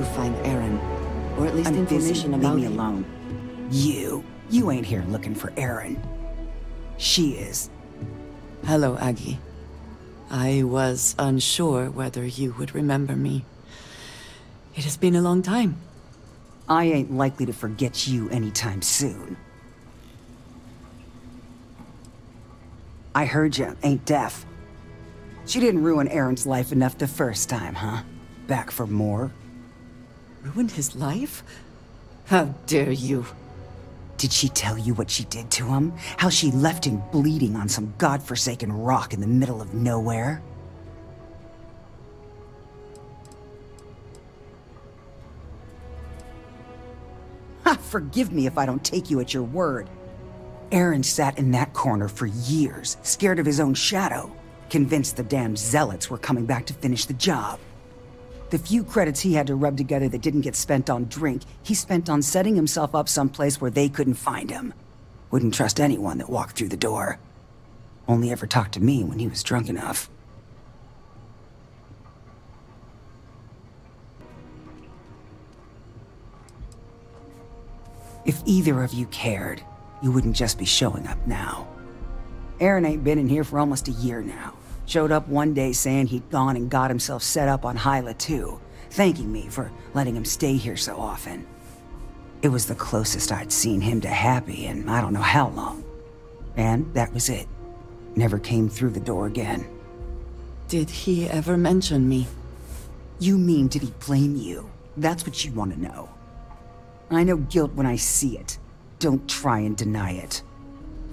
find Aaron. Or at least I'm information busy. about Leave me him. alone. You ain't here looking for Aaron. She is. Hello, Aggie. I was unsure whether you would remember me. It has been a long time. I ain't likely to forget you anytime soon. I heard you ain't deaf. She didn't ruin Aaron's life enough the first time, huh? Back for more? Ruined his life? How dare you? Did she tell you what she did to him? How she left him bleeding on some godforsaken rock in the middle of nowhere? Ha! Forgive me if I don't take you at your word. Aaron sat in that corner for years, scared of his own shadow, convinced the damn zealots were coming back to finish the job. The few credits he had to rub together that didn't get spent on drink, he spent on setting himself up someplace where they couldn't find him. Wouldn't trust anyone that walked through the door. Only ever talked to me when he was drunk enough. If either of you cared, you wouldn't just be showing up now. Aaron ain't been in here for almost a year now. Showed up one day saying he'd gone and got himself set up on Hyla too, thanking me for letting him stay here so often. It was the closest I'd seen him to happy in I don't know how long. And that was it. Never came through the door again. Did he ever mention me? You mean, did he blame you? That's what you want to know. I know guilt when I see it. Don't try and deny it.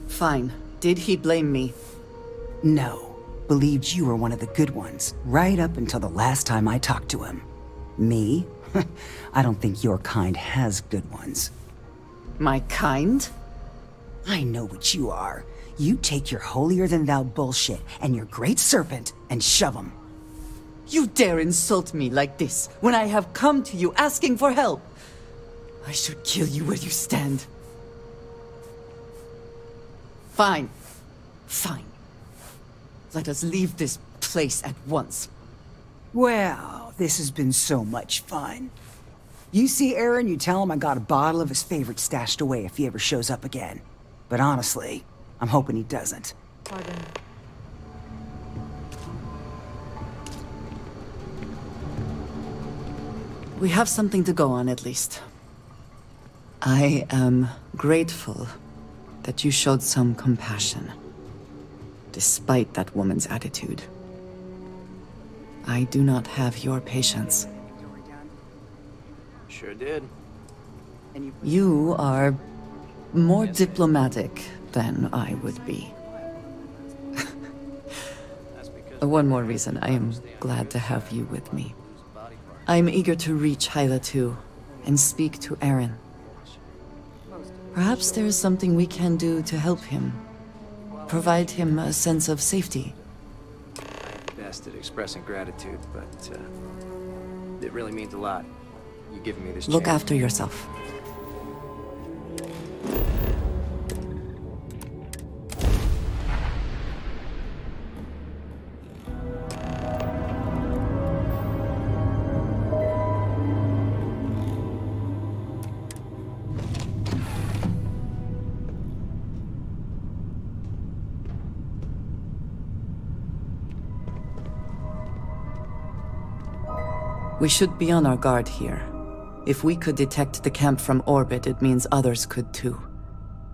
Fine. Did he blame me? No. Believed you were one of the good ones, right up until the last time I talked to him. Me? I don't think your kind has good ones. My kind? I know what you are. You take your holier-than-thou bullshit and your great serpent and shove 'em. You dare insult me like this when I have come to you asking for help? I should kill you where you stand. Fine. Fine. Let us leave this place at once. Well, this has been so much fun. You see Aaron, you tell him I got a bottle of his favorite stashed away if he ever shows up again. But honestly, I'm hoping he doesn't. Pardon. We have something to go on, at least. I am grateful that you showed some compassion, despite that woman's attitude. I do not have your patience. Sure did. You are more diplomatic than I would be. One more reason I am glad to have you with me. I'm eager to reach Hyla too, and speak to Aaron. Perhaps there is something we can do to help him. Provide him a sense of safety. I'm best at expressing gratitude, but it really means a lot. You giving me this Look chance. after yourself. We should be on our guard here. If we could detect the camp from orbit, it means others could too.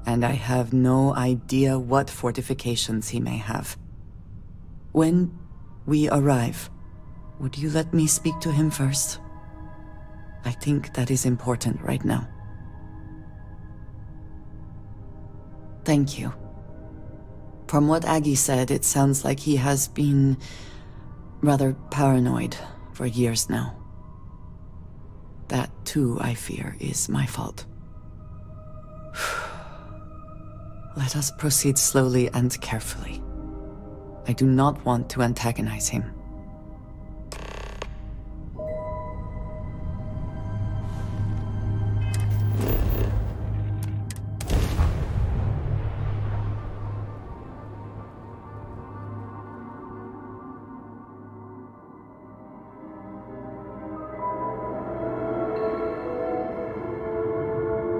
And I have no idea what fortifications he may have. When we arrive, would you let me speak to him first? I think that is important right now. Thank you. From what Aggie said, it sounds like he has been rather paranoid for years now. That, too, I fear, is my fault. Let us proceed slowly and carefully. I do not want to antagonize him.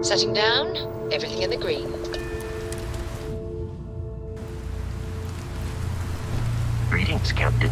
Setting down, everything in the green. Greetings, Captain.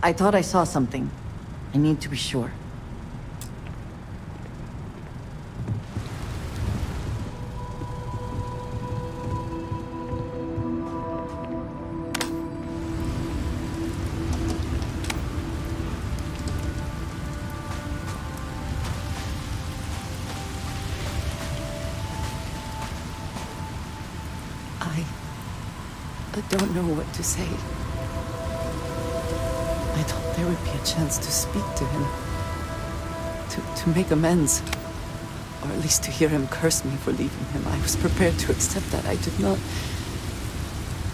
I thought I saw something. I need to be sure. I don't know what to say. I thought there would be a chance to speak to him. To make amends. Or at least to hear him curse me for leaving him. I was prepared to accept that. I did not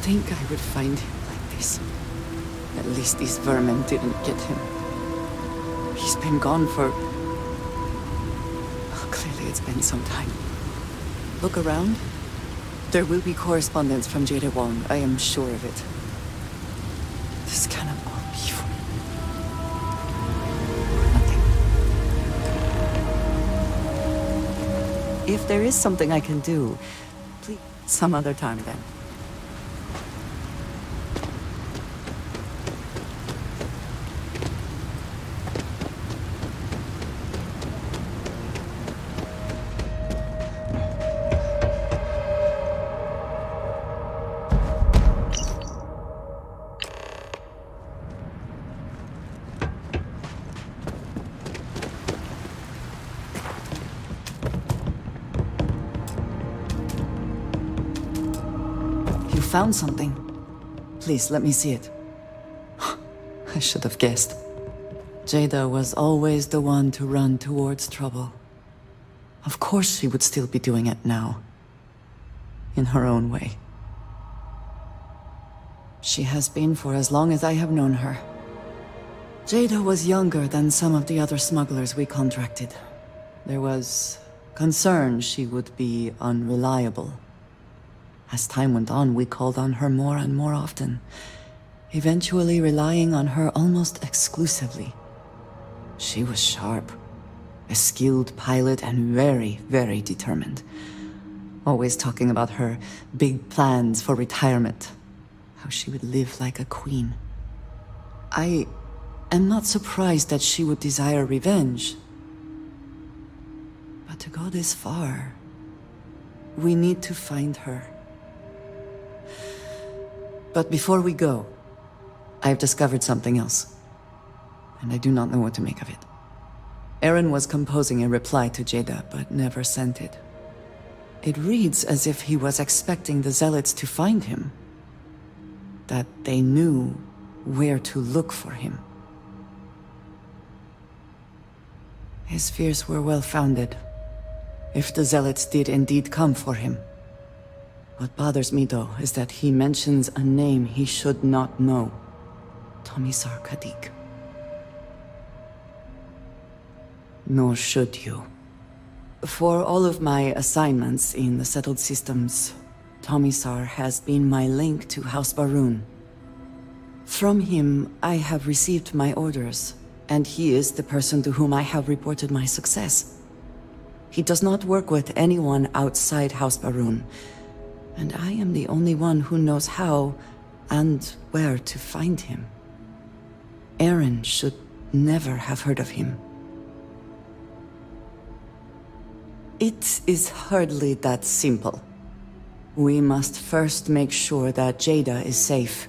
think I would find him like this. At least these vermin didn't get him. He's been gone for... Oh, clearly it's been some time. Look around. There will be correspondence from Jada Wong. I am sure of it. This cannot all be for nothing. If there is something I can do, please, some other time then. Found something. Please, let me see it. I should have guessed. Jada was always the one to run towards trouble. Of course she would still be doing it now. In her own way. She has been for as long as I have known her. Jada was younger than some of the other smugglers we contracted. There was concern she would be unreliable. As time went on, we called on her more and more often, eventually relying on her almost exclusively. She was sharp, a skilled pilot and very, very determined. Always talking about her big plans for retirement, how she would live like a queen. I am not surprised that she would desire revenge. But to go this far, we need to find her. But before we go, I've discovered something else. And I do not know what to make of it. Aaron was composing a reply to Jada, but never sent it. It reads as if he was expecting the Zealots to find him. That they knew where to look for him. His fears were well-founded, if the Zealots did indeed come for him. What bothers me, though, is that he mentions a name he should not know. Tomisar Kadik. Nor should you. For all of my assignments in the settled systems, Tomisar has been my link to House Barun. From him, I have received my orders, and he is the person to whom I have reported my success. He does not work with anyone outside House Baroon, and I am the only one who knows how and where to find him. Eren should never have heard of him. It is hardly that simple. We must first make sure that Jada is safe,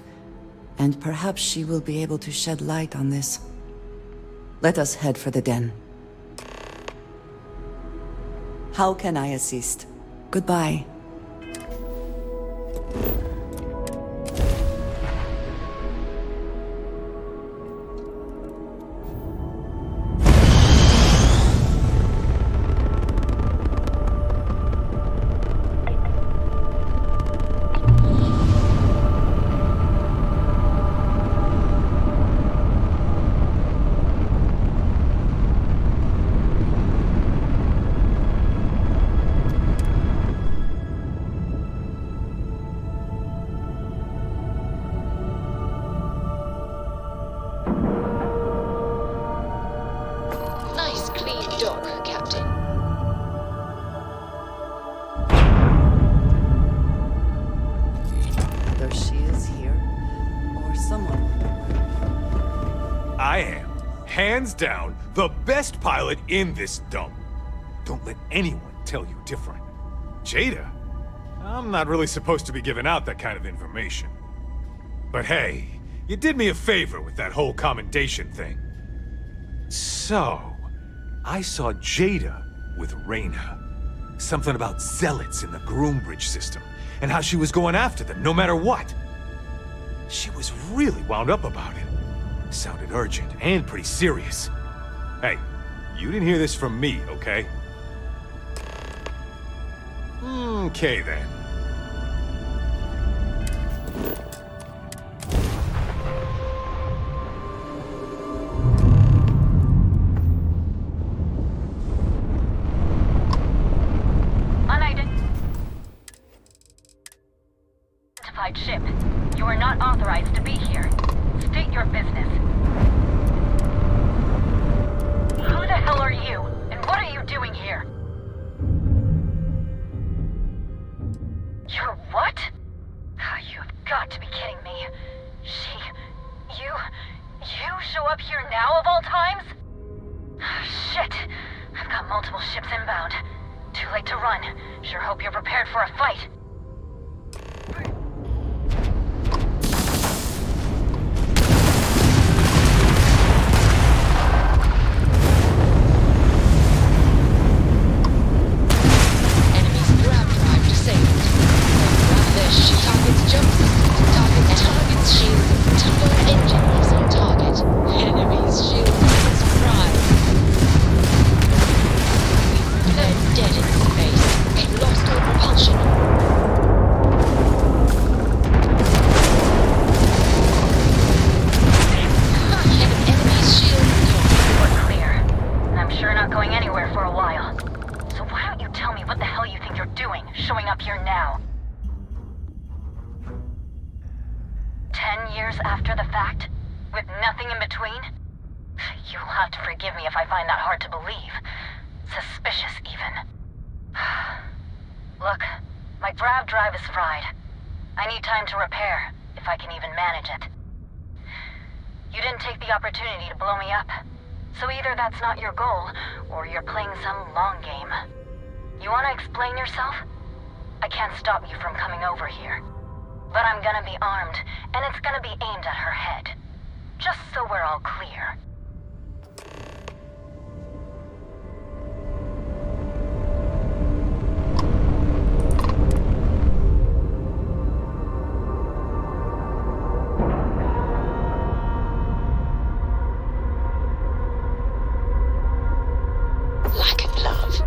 and perhaps she will be able to shed light on this. Let us head for the den. How can I assist? Goodbye. Nice clean dock, Captain. Either she is here, or someone. I am, hands down, the best pilot in this dump. Don't let anyone tell you different. Jada? I'm not really supposed to be giving out that kind of information. But hey, you did me a favor with that whole commendation thing. So, I saw Jada with Reyna. Something about zealots in the Groombridge system, and how she was going after them no matter what. She was really wound up about it. Sounded urgent and pretty serious. Hey, you didn't hear this from me, okay? Okay then. Ship. You are not authorized to be here. State your business. Who the hell are you? And what are you doing here? You're what? You've got to be kidding me. You show up here now of all times? Shit. I've got multiple ships inbound. Too late to run. Sure hope you're prepared for a fight. After the fact? With nothing in between? You'll have to forgive me if I find that hard to believe. Suspicious, even. Look, my grav drive is fried. I need time to repair, if I can even manage it. You didn't take the opportunity to blow me up. So either that's not your goal, or you're playing some long game. You want to explain yourself? I can't stop you from coming over here. But I'm gonna be armed, and it's gonna be aimed at her head. Just so we're all clear. Lack of love.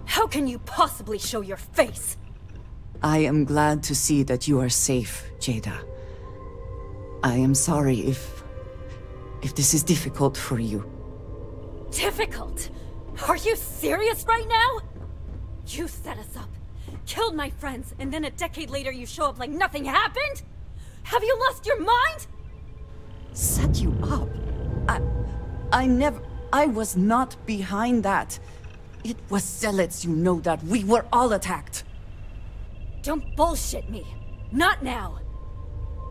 How can you possibly show your face? I am glad to see that you are safe, Jada. I am sorry if if this is difficult for you. Difficult? Are you serious right now? You set us up, killed my friends, and then a decade later you show up like nothing happened? Have you lost your mind? Set you up? I was not behind that. It was Zealots, you know that. We were all attacked. Don't bullshit me. Not now.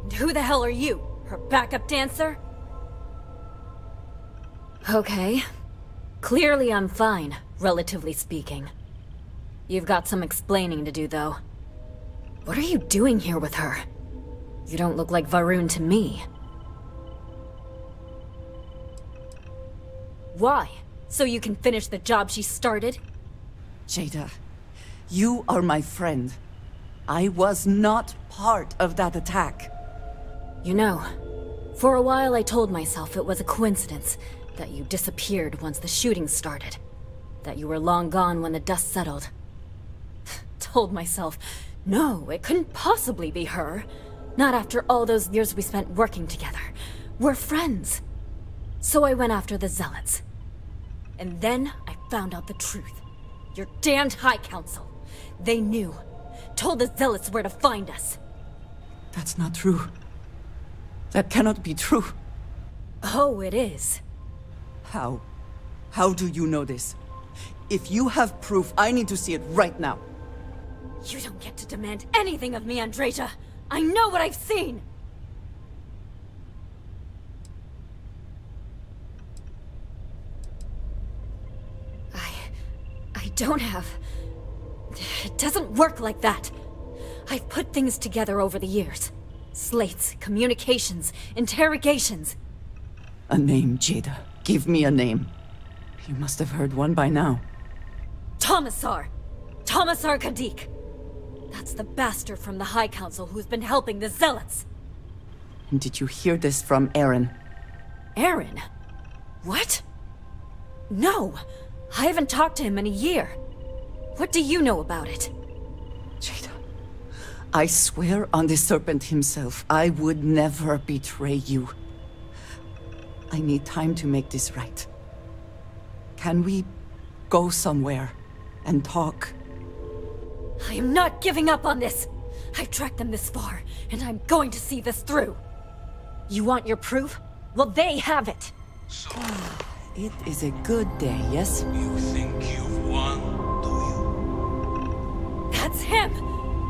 And who the hell are you? Her backup dancer? Okay. Clearly I'm fine, relatively speaking. You've got some explaining to do, though. What are you doing here with her? You don't look like Varun to me. Why? So you can finish the job she started? Jada, you are my friend. I was not part of that attack. You know, for a while I told myself it was a coincidence that you disappeared once the shooting started. That you were long gone when the dust settled. Told myself, no, it couldn't possibly be her. Not after all those years we spent working together. We're friends. So I went after the Zealots. And then I found out the truth. Your damned High Council. They knew. Told the Zealots where to find us. That's not true. That cannot be true. Oh, it is. How? How do you know this? If you have proof, I need to see it right now. You don't get to demand anything of me, Andreja. I know what I've seen! I don't have... It doesn't work like that. I've put things together over the years. Slates, communications, interrogations. A name, Jada. Give me a name. You must have heard one by now. Tomasar! Tomasar Kadik! That's the bastard from the High Council who's been helping the Zealots! And did you hear this from Aaron? Aaron? What? No! I haven't talked to him in a year. What do you know about it? Jada, I swear on the Serpent himself, I would never betray you. I need time to make this right. Can we go somewhere and talk? I am not giving up on this! I've tracked them this far, and I'm going to see this through! You want your proof? Well, they have it! So, It is a good day, yes? you think you've won, do you? That's him!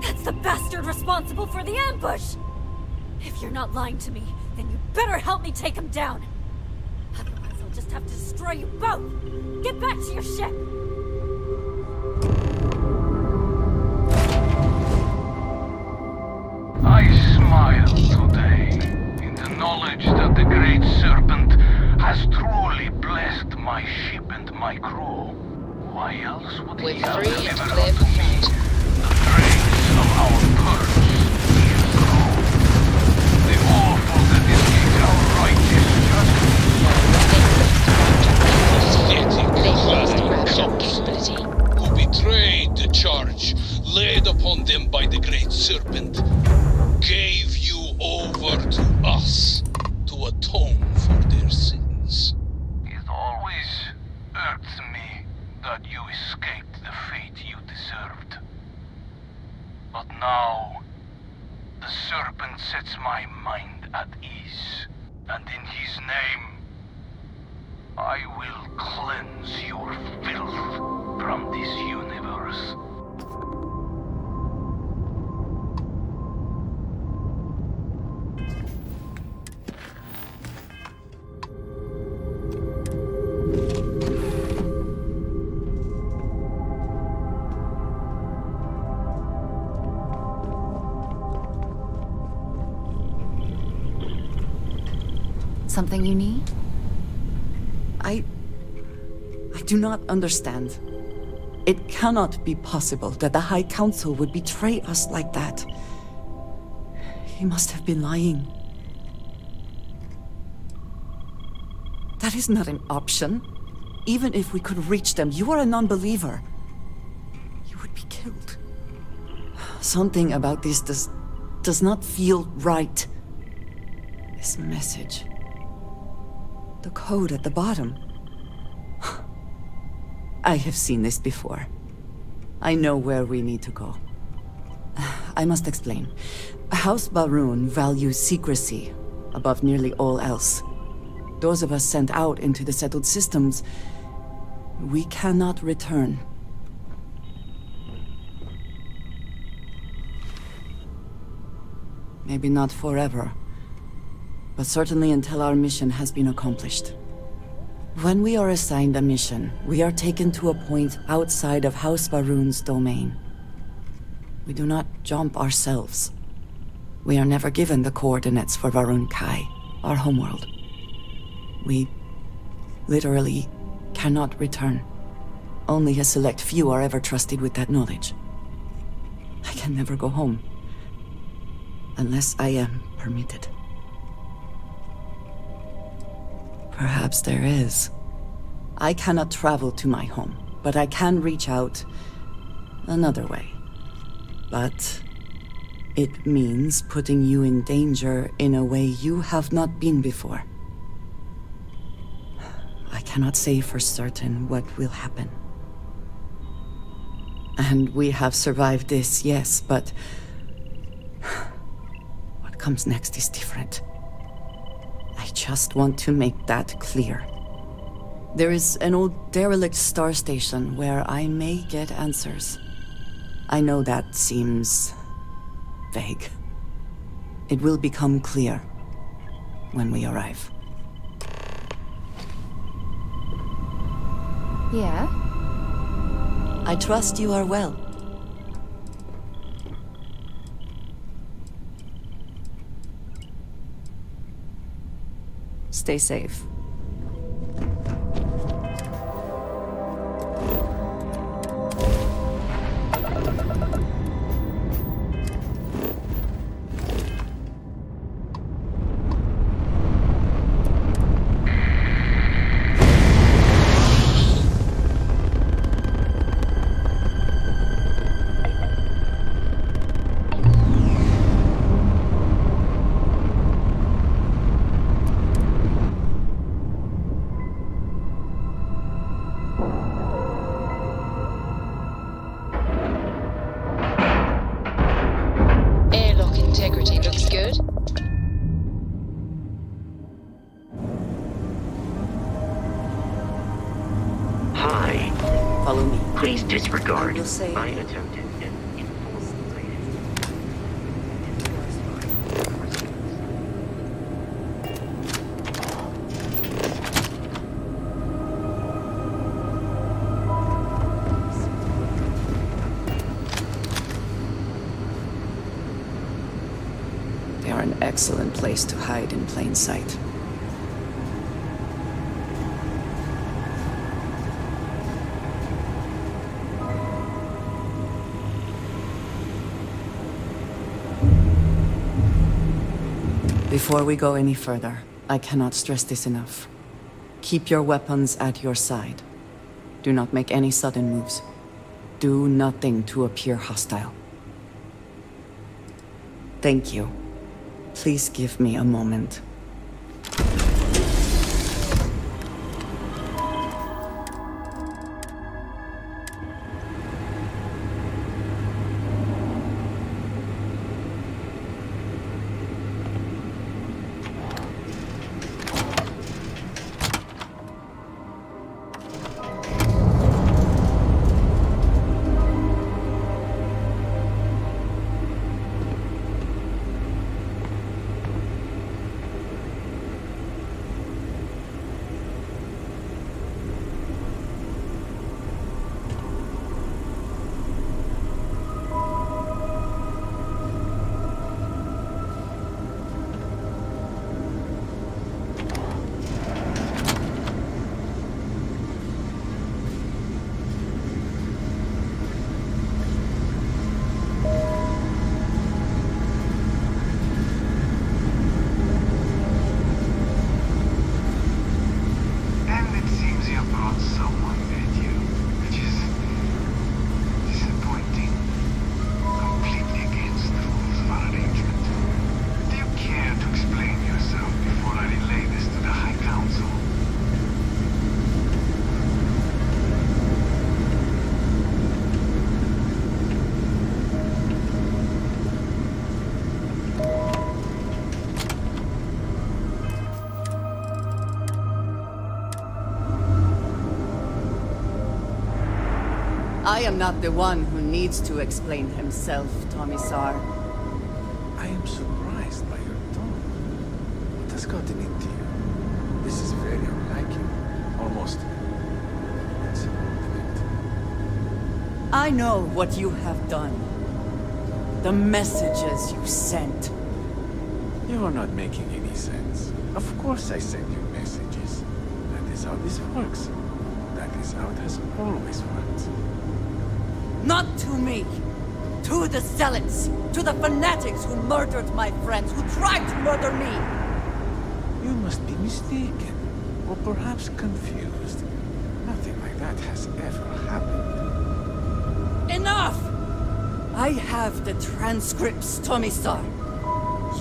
That's the bastard responsible for the ambush! If you're not lying to me, then you better help me take him down! Otherwise I'll just have to destroy you both! Get back to your ship! I smile today in the knowledge that the Great Serpent has truly blessed my ship and my crew. Why else would With he have 3 delivered to clear unto me the dregs of our purge years ago? The awful that is our righteous capability. who betrayed the charge laid upon them by the Great Serpent, gave you over to us to atone for their sins. It always irks me that you escaped the fate you deserved. But now, the Serpent sets my mind at ease, and in his name, I will cleanse your filth from this universe. Something you need? I do not understand. It cannot be possible that the High Council would betray us like that. He must have been lying. That is not an option. Even if we could reach them, you are a non-believer. You would be killed. Something about this does not feel right. This message. The code at the bottom. I have seen this before. I know where we need to go. I must explain. House Baroon values secrecy above nearly all else. Those of us sent out into the settled systems, we cannot return. Maybe not forever, but certainly until our mission has been accomplished. When we are assigned a mission, we are taken to a point outside of House Baroon's domain. We do not jump ourselves. We are never given the coordinates for Varun Kai, our homeworld. We literally cannot return. Only a select few are ever trusted with that knowledge. I can never go home. Unless I am permitted. Perhaps there is. I cannot travel to my home, but I can reach out another way. But it means putting you in danger in a way you have not been before. I cannot say for certain what will happen. And we have survived this, yes, but what comes next is different. I just want to make that clear. There is an old derelict star station where I may get answers. I know that seems vague. It will become clear when we arrive. Yeah? I trust you are well. Stay safe. Integrity looks good. Hi. Follow me. Please disregard. You'll say- I attempted an They are an excellent place to hide in plain sight. Before we go any further, I cannot stress this enough. Keep your weapons at your side. Do not make any sudden moves. Do nothing to appear hostile. Thank you. Please give me a moment. I am not the one who needs to explain himself, Tomisar. I am surprised by your tone. What has gotten into you? This is very unlike you. Almost... It's intimate. I know what you have done. The messages you sent. You are not making any sense. Of course I send you messages. That is how this works. That is how it has always worked. Not to me! To the zealots! To the fanatics who murdered my friends, who tried to murder me! You must be mistaken, or perhaps confused. Nothing like that has ever happened. Enough! I have the transcripts, Tomisar.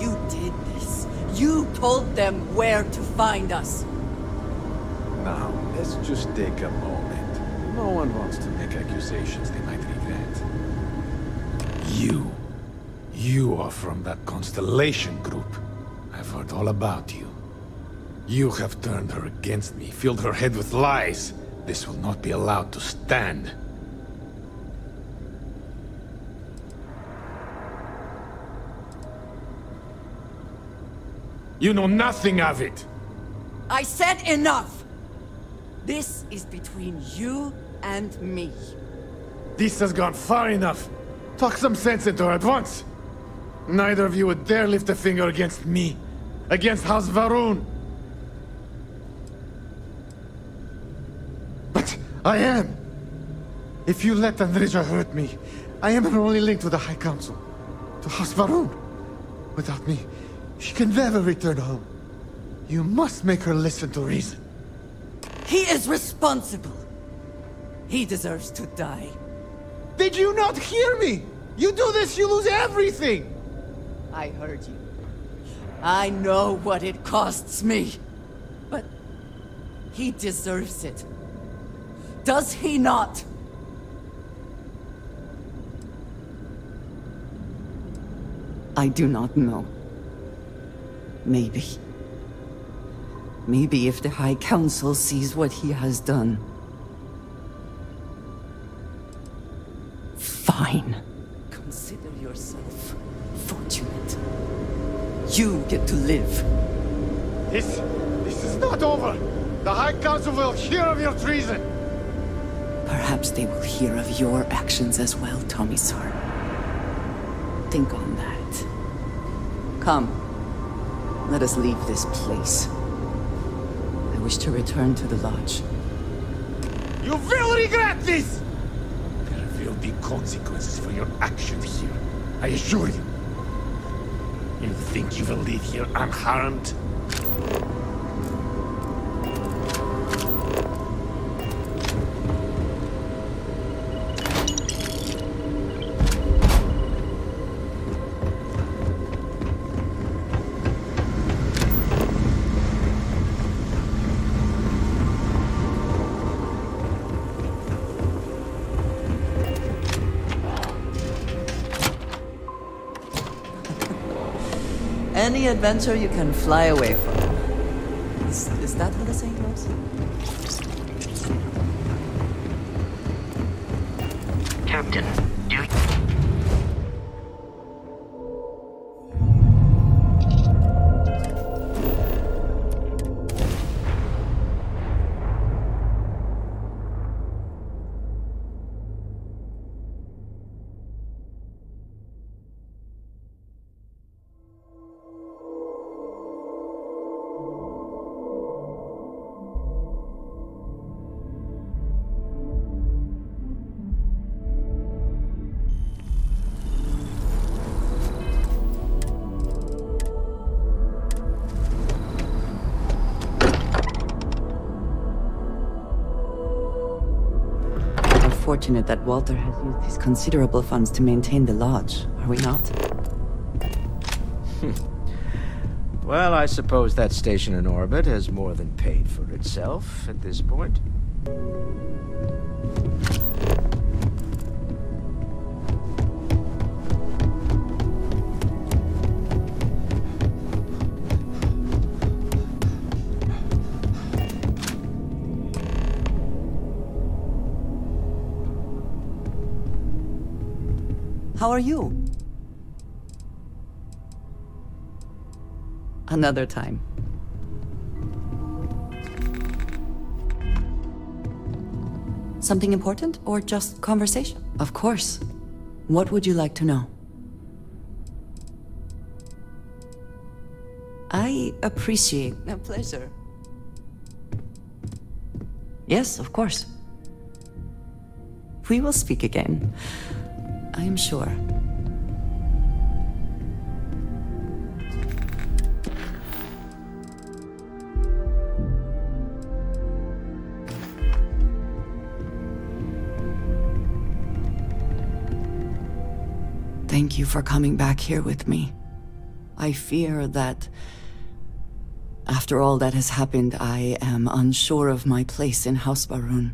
You did this. You told them where to find us. Now, let's just take a moment. No one wants to make accusations they might regret. You are from that Constellation group. I've heard all about you. You have turned her against me, filled her head with lies. This will not be allowed to stand. You know nothing of it! I said enough! This is between you and me. This has gone far enough. Talk some sense into her at once. Neither of you would dare lift a finger against me. Against House Varun. But I am. If you let Andreja hurt me, I am her only link to the High Council. To House Varun. Without me, she can never return home. You must make her listen to reason. He is responsible. He deserves to die. Did you not hear me? You do this, you lose everything! I heard you. I know what it costs me. But he deserves it. Does he not? I do not know. Maybe. Maybe if the High Council sees what he has done. Fine. Consider yourself fortunate. You get to live. This is not over. The High Council will hear of your treason. Perhaps they will hear of your actions as well, Tomisar. Think on that. Come. Let us leave this place. I wish to return to the lodge. You will regret this! There will be consequences for your actions here. I assure you. You think you will leave here unharmed? Any adventure you can fly away from. Is that what the saying goes? Captain, do you... Fortunate that Walter has used his considerable funds to maintain the lodge, are we not? Well, I suppose that station in orbit has more than paid for itself at this point. How are you? Another time. Something important or just conversation? Of course. What would you like to know? I appreciate... A pleasure. Yes, of course. We will speak again. I am sure. Thank you for coming back here with me. I fear that... after all that has happened, I am unsure of my place in House Barun.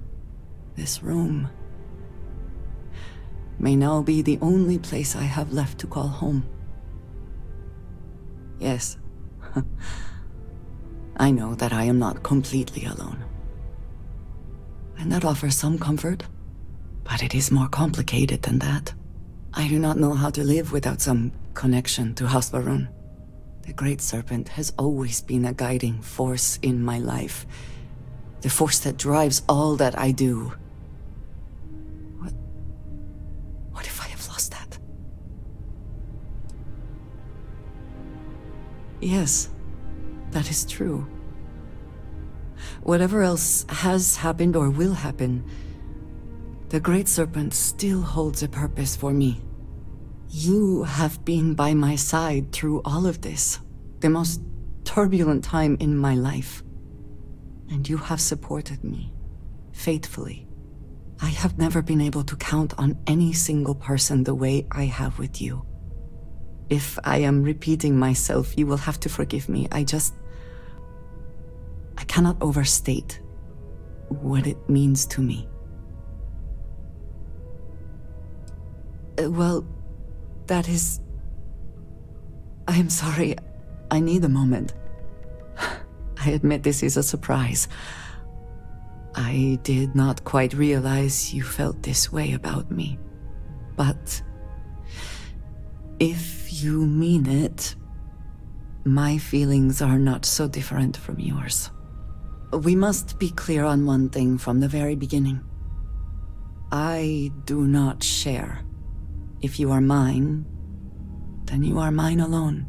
This room may now be the only place I have left to call home. Yes. I know that I am not completely alone. And that offers some comfort, but it is more complicated than that. I do not know how to live without some connection to House Barun. The Great Serpent has always been a guiding force in my life. The force that drives all that I do. What if I have lost that? Yes, that is true. Whatever else has happened or will happen, the Great Serpent still holds a purpose for me. You have been by my side through all of this, the most turbulent time in my life. And you have supported me, faithfully. I have never been able to count on any single person the way I have with you. If I am repeating myself, you will have to forgive me. I cannot overstate what it means to me. Well, that is... I am sorry. I need a moment. I admit this is a surprise. I did not quite realize you felt this way about me. But if you mean it, my feelings are not so different from yours. We must be clear on one thing from the very beginning. I do not share. If you are mine, then you are mine alone.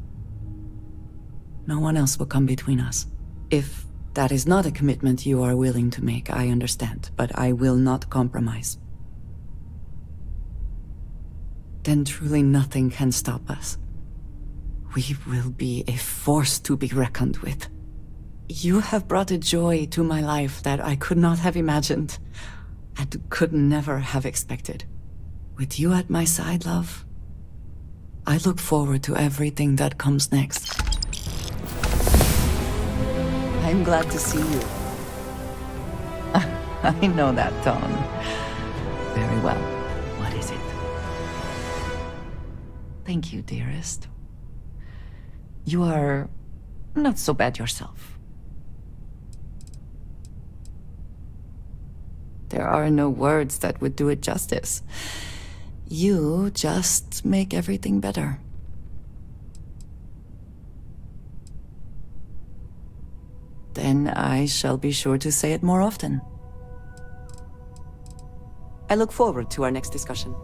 No one else will come between us. If that is not a commitment you are willing to make, I understand, but I will not compromise. Then truly nothing can stop us. We will be a force to be reckoned with. You have brought a joy to my life that I could not have imagined, and could never have expected. With you at my side, love, I look forward to everything that comes next. I'm glad to see you. I know that tone. Very well. What is it? Thank you, dearest. You are not so bad yourself. There are no words that would do it justice. You just make everything better. Then I shall be sure to say it more often. I look forward to our next discussion.